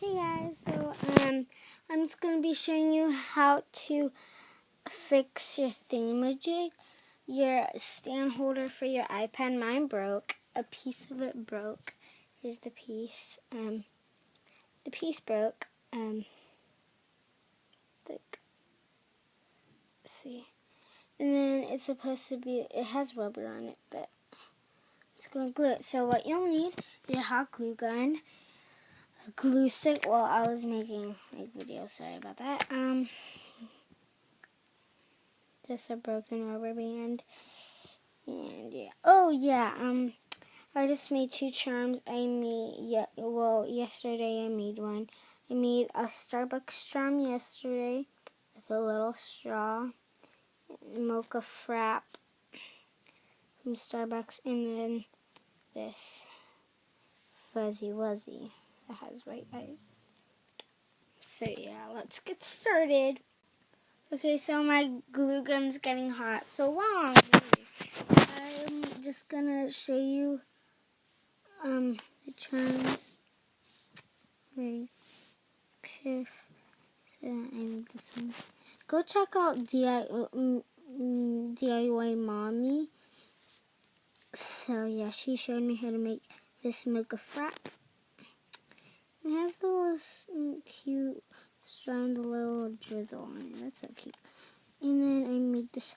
Hey guys, so I'm just gonna be showing you how to fix your thingamajig, your stand holder for your iPad. Mine broke. A piece of it broke. Here's the piece. The piece broke. Like, see, and then it's supposed to be. It has rubber on it, but I'm just gonna glue it. So what you'll need is a hot glue gun. Glue stick. Well, I was making a video. Sorry about that. Just a broken rubber band, and yeah. Oh yeah. I just made 2 charms. Yesterday I made one. I made a Starbucks charm yesterday with a little straw, mocha frap from Starbucks, and then this fuzzy wuzzy that has white eyes. So yeah, let's get started. Okay, so my glue gun's getting hot. So while I'm just gonna show you the charms very carefully. So I made this one. Go check out DIY Mommy. So yeah, she showed me how to make this mocha frap. It has the little cute straw and the little drizzle on it. That's so cute. And then I made this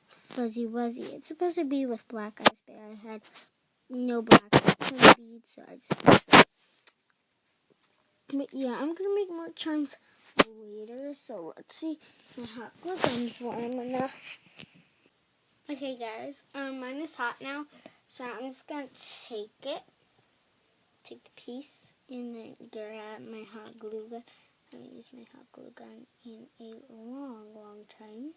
fuzzy wuzzy. It's supposed to be with black eyes, but I had no black beads, so I just used that. But yeah, I'm gonna make more charms later. So let's see if my hot glue gun's warm enough. Okay, guys, mine is hot now, so I'm just gonna take the piece, and then grab my hot glue gun. I haven't used my hot glue gun in a long time.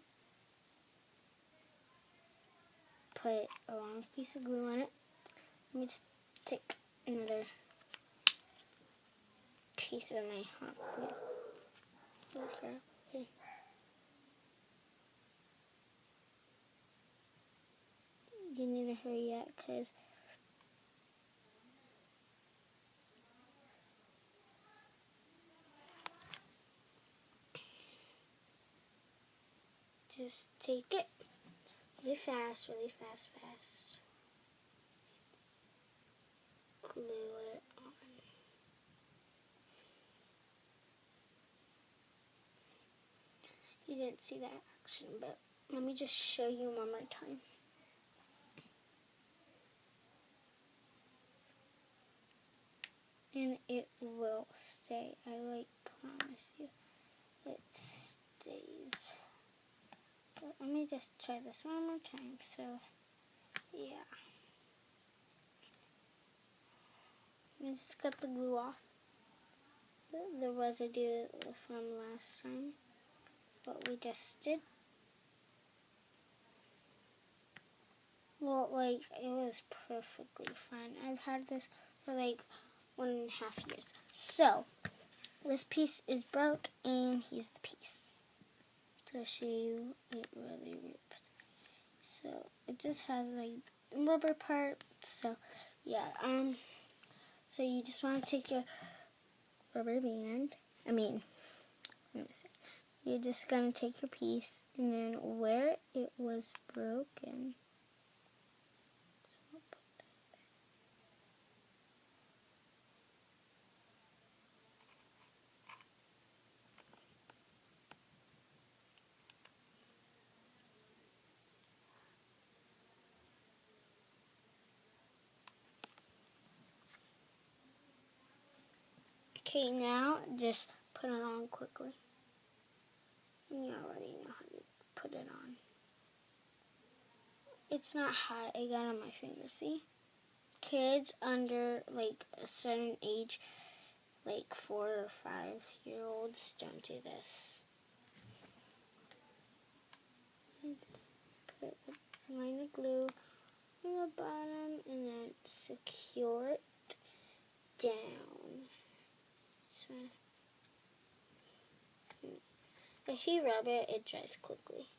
Put a long piece of glue on it. Let me just take another piece of my hot glue. Okay. You need to hurry up, because just take it really fast. Glue it on. You didn't see that action, but let me just show you one more time. And it will stay. I promise you, it stays. But let me just try this one more time. So, yeah. I just got the glue off. The residue from last time. What we just did. Well, it was perfectly fine. I've had this for 1.5 years. So, this piece is broke, and here's the piece. To show you, it really ripped. So, it just has, rubber part. So, yeah, so you just want to take your rubber band. You're just going to take your piece, and then where it was broken, okay, now just put it on quickly. And you already know how to put it on. It's not hot. I got it on my finger, see? Kids under a certain age, 4 or 5-year-olds, don't do this. I just put a line of glue on the bottom and then secure it down. So, if you rub it, it dries quickly.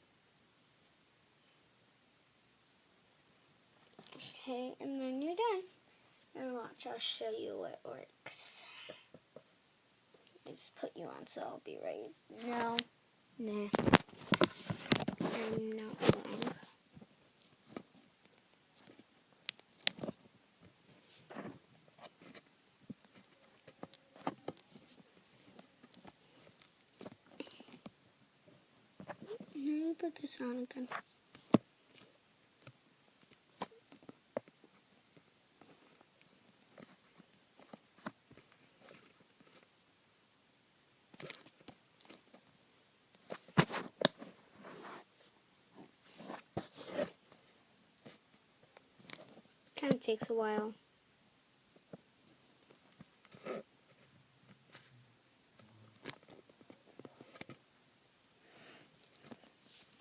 Okay, and then you're done. And watch, I'll show you what works. just put you on so I'll be right. No. Nah. I'm not wrong. Let me put this on again. Kind of takes a while.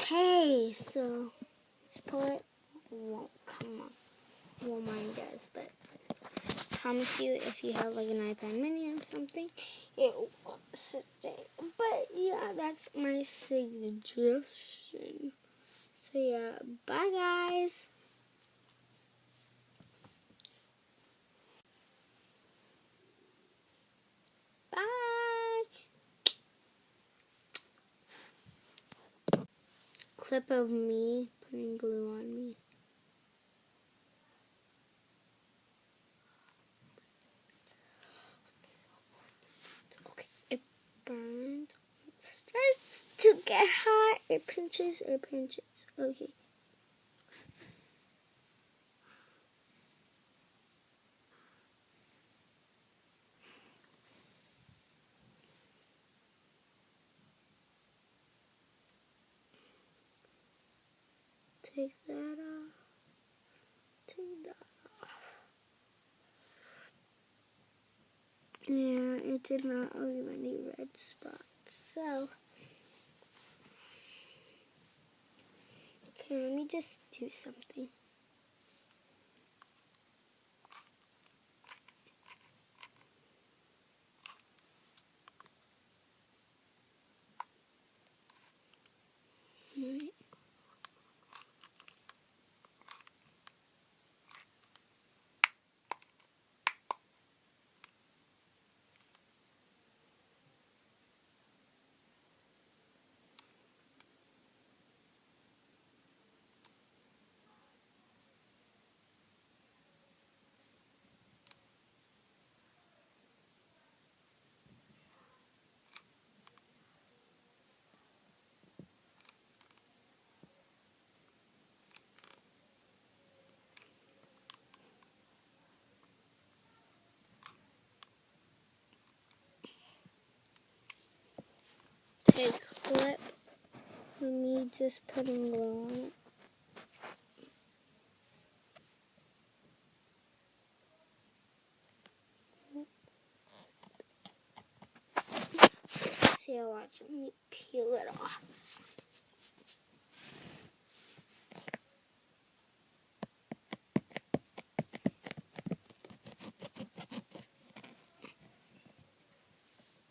Okay, so let's pull it. Won't come on. Well, mine does, but I promise you, if you have like an iPad mini or something, it will stay. But yeah, that's my suggestion. So yeah, bye guys. Bye. Clip of me putting glue on me. Okay, it burns. It starts to get hot. It pinches. It pinches. Okay. Take that off. Take that off. Yeah, it did not leave any red spots. So, okay, let me just do something. Right. Okay, clip for me just putting glue on it. See, watch me peel it off.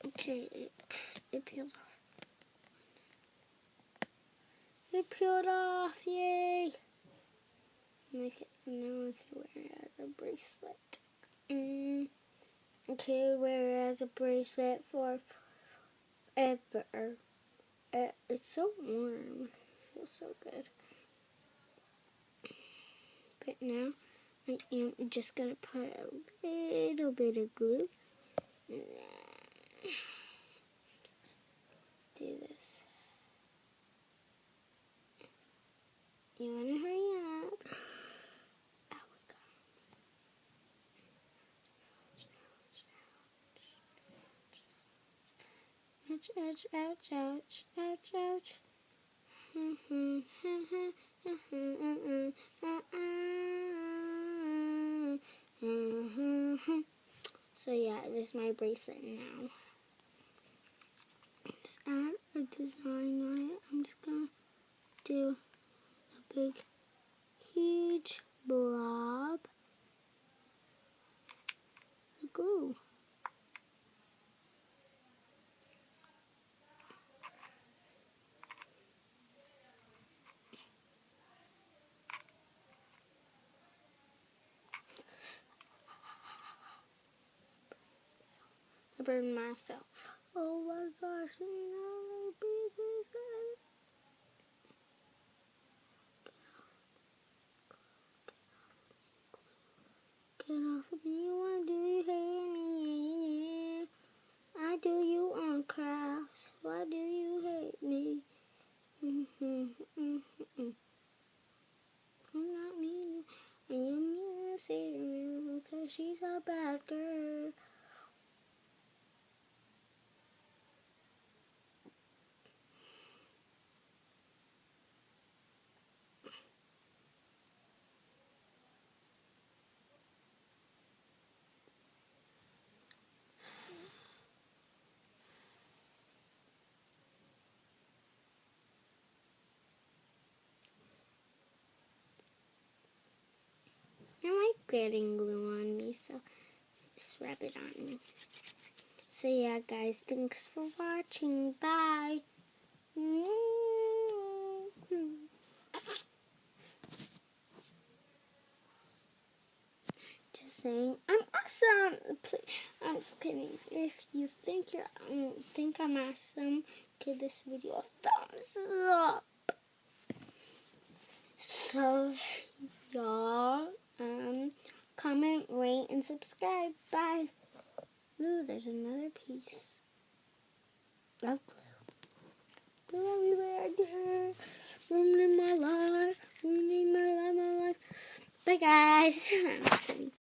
Okay, it peeled off. It peeled off, yay! Now I can wear it as a bracelet. Okay, wear it as a bracelet for forever. It's so warm. It feels so good. But now I am just gonna put a little bit of glue. Do this. You wanna hurry up? Oh my god. Ouch, ouch, ouch, ouch, ouch, ouch. So yeah, this is my bracelet now. Just add a design on it. I'm just gonna do a big, huge blob of glue. I burned myself. Oh my gosh, little pieces. Get off of me, why do you hate me? I do you on crafts, why do you hate me? I'm not mean, and you mean to say real, cause she's a bad girl. I like getting glue on me, so just rub it on me. So yeah, guys, thanks for watching. Bye. Just saying, I'm awesome. I'm just kidding. If you think I'm awesome, give this video a thumbs up. So y'all, comment, rate, and subscribe. Bye. Ooh, there's another piece of glue. Glue everywhere again. Ruining my life. Ruining my life. Bye, guys. I'm just kidding.